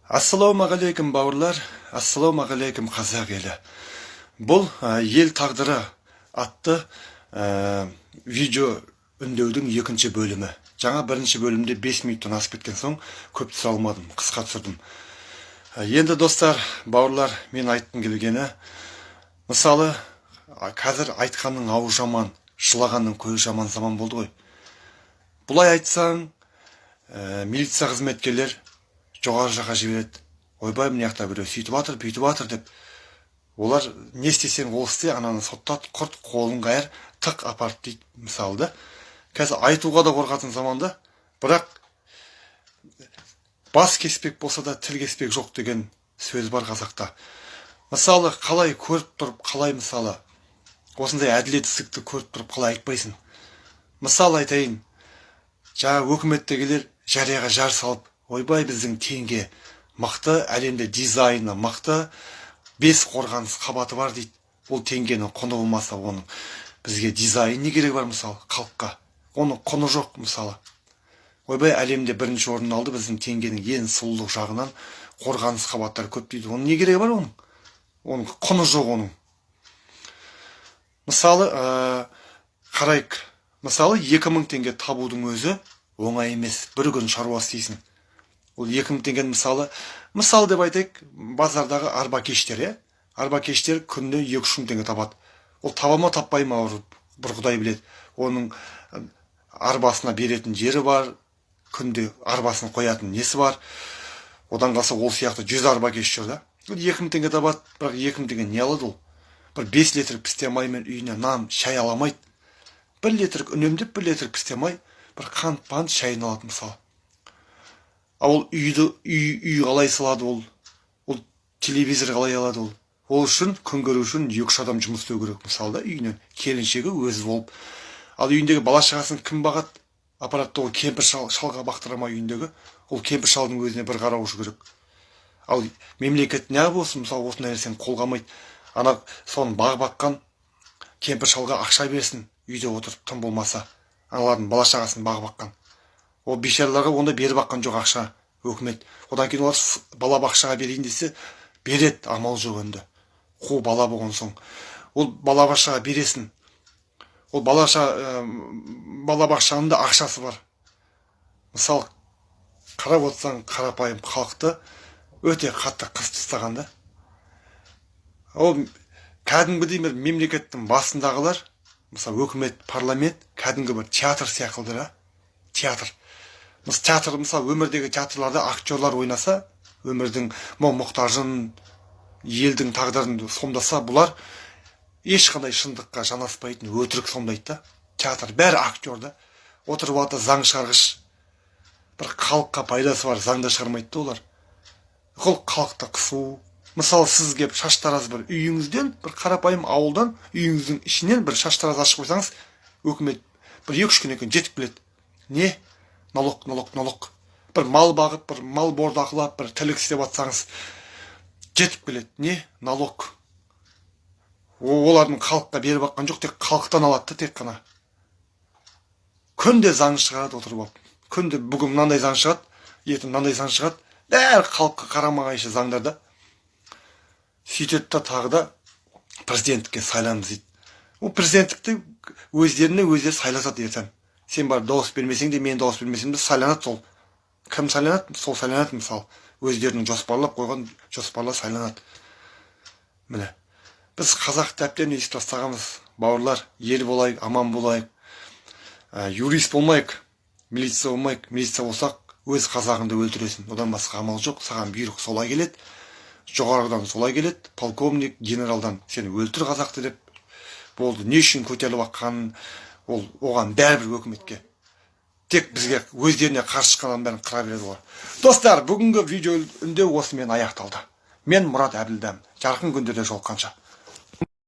Ассалаумағалейкум бауырлар, ассалаумағалейкум қазақ елі. Бұл ел тағдыры атты видео үндеудің екінші бөлімі. Жаңа бірінші бөлімде 5 минуттан асып кеткен соң көп түсіре алмадым, қысқа түсірдім. Енді достар, бауырлар, мен айтқым келгені, мысалы, қазір айтқанның ауы жаман, жылағанның көзі жаман заман болды ғой. Бұлай айтсаң, милиция қызметкерлер жоғары жаққа жібереді. Ойбай, мына жақта біреу сөйтіп жатыр, бүйтіп жатыр деп. Олар не істесең ол істе, ананы соттат, құрт, қолын қайыр, тық апарып дейді, мысалы да. Қазір айтуға да қорқатын заманда, бірақ бас кеспек болса да тіл кеспек жоқ деген сөз бар қазақта. Мысалы, қалай көріп тұрып, қалай мысалы осындай әділетсіздікті көріп тұрып қалай айтпайсың. Мысалы айтайын, жаңа өкіметтегілер жарияға жар салып, ойбай, біздің теңге мықты, әлемде дизайны мықты, 5 қорғаныс қабаты бар дейді. Ол теңгенің құны болмаса, оның бізге дизайн не керек бар, мысалы, халыққа? Оның құны жоқ, мысалы. Ойбай, әлемде бірінші орын алды, біздің теңгенің ең сұлулық жағынан қорғаныс қабаттары көп дейді. Оның не керек бар оның? Оның құны жоқ оның. Мысалы, қарайық. Мысалы, 2000 теңге табудың өзі оңай емес. Бір күн шаруа істейсің. Ол 2000 теңген мысалы деп айтайық, базардағы арба кештер, арба кештер күнде 2-3 теңге табады. Ол таба ма, таппай ма, бір құдай біледі. Оның арбасына беретін жері бар, күнде арбасын қоятын несі бар. Одан қалса ол сияқты 100 арба кеш жүр да. 2000 теңге табады, бірақ 2000 теңге не алады ол? Бір 5 литр пісте маймен үйіне нан, шай аламайды. 1 литр үнемдеп, 1 литр пісте май, бір қант шайын алады мысалы. Ол үй қалай салады ол телевизор қалай алады ол. Ол үшін күн көру үшін 2-3 адам жұмыс істеу керек мысалы да, үйінен келіншегі өзі болып. Ал үйіндегі бала шағасын кім бағады? Аппаратты ол кемпір шалға бақтырама үйіндегі. Ол кемпір шалдың өзіне бір қараушы керек. Ал мемлекет не болсын, мысалы осындай нәрсені қолғамайды. Ана соны баққан кемпір шалға ақша берсін, үйде отырып тым болмаса. Аналардың бала шағасын баққан. Ол бейшараларға онда беріп баққан жоқ ақша, өкімет. Одан кейін олар бала бақшаға берейін десе, береді, амал жоқ енді. Қу бала болған соң. Ол бала бақшаға бересін. Ол бала бақшаның да ақшасы бар. Мысалы, қарап отырсаң, қарапайым халықты өте қатты қысып тастаған да. Ол кәдімгідей мемлекеттің басындағылар, мысалы өкімет, парламент, кәдімгі бір театр сияқтылдыр, театр. Театр, мысалы, өмірдегі театрларда актерлар ойнаса, өмірдің мұқтажын, елдің тағдырын сомдаса, бұлар ешқандай шындыққа жанаспайтын өтірік сомдайды да. Театр бәрі актерда. Отырып алды заң шығарғыш. Бір халыққа пайдасы бар заңда шығармайды да олар. Ол халықты қысу. Мысалы, сіз кеп шаштараз бір үйіңізден, бір қарапайым ауылдан, үйіңіздің ішінен бір шаштараз ашып қойсаңыз, өкімет бір 2-3 күннен кейін жетіп келеді. Не? Налог. Бір мал бағып, бір мал бордақылап, бір тірлік істеп атсаңыз, жетіп келеді. Не? Налог. Олардың халыққа беріп баққан жоқ, тек халықтан алады, тек қана. Күнде заң шығарады отырып алып. Күнде бүгін мынандай заң шығады, ертең мынандай заң шығады. Бәрі халыққа қарама-қайшы заңдарда. Сөйтеді да тағы да президенттікке сайланды дейді. Ол президенттікті өздері сайласады ертең. Сен бар дауыс бермесең де, мен дауыс бермесем де сайланады сол. Кім сайланады? Сол сайланады мысалы. Өздерінің жоспарлап қойған жоспарлар сайланады. Міне. Біз қазақ дәптерін естіп тастағанбыз. Бауырлар, ел болайық, аман болайық. Юрист болмайық, милиция болмайық. Милиция болсақ, өз қазағыңды өлтіресің. Одан басқа амал жоқ. Саған бұйрық солай келеді. Жоғарыдан солай келеді. Полковник, генералдан сені өлтір қазақты деп. Болды. Не үшін көтеріліп аққанын, ол оған бәрібір өкіметке. Тек бізге өздеріне қарсы шыққаннан бәрін қыра береді олар. Достар, бүгінгі видео үндеу осымен аяқталды. Мен Мұрат Әбілдәм. Жарқын күндерде жолыққанша.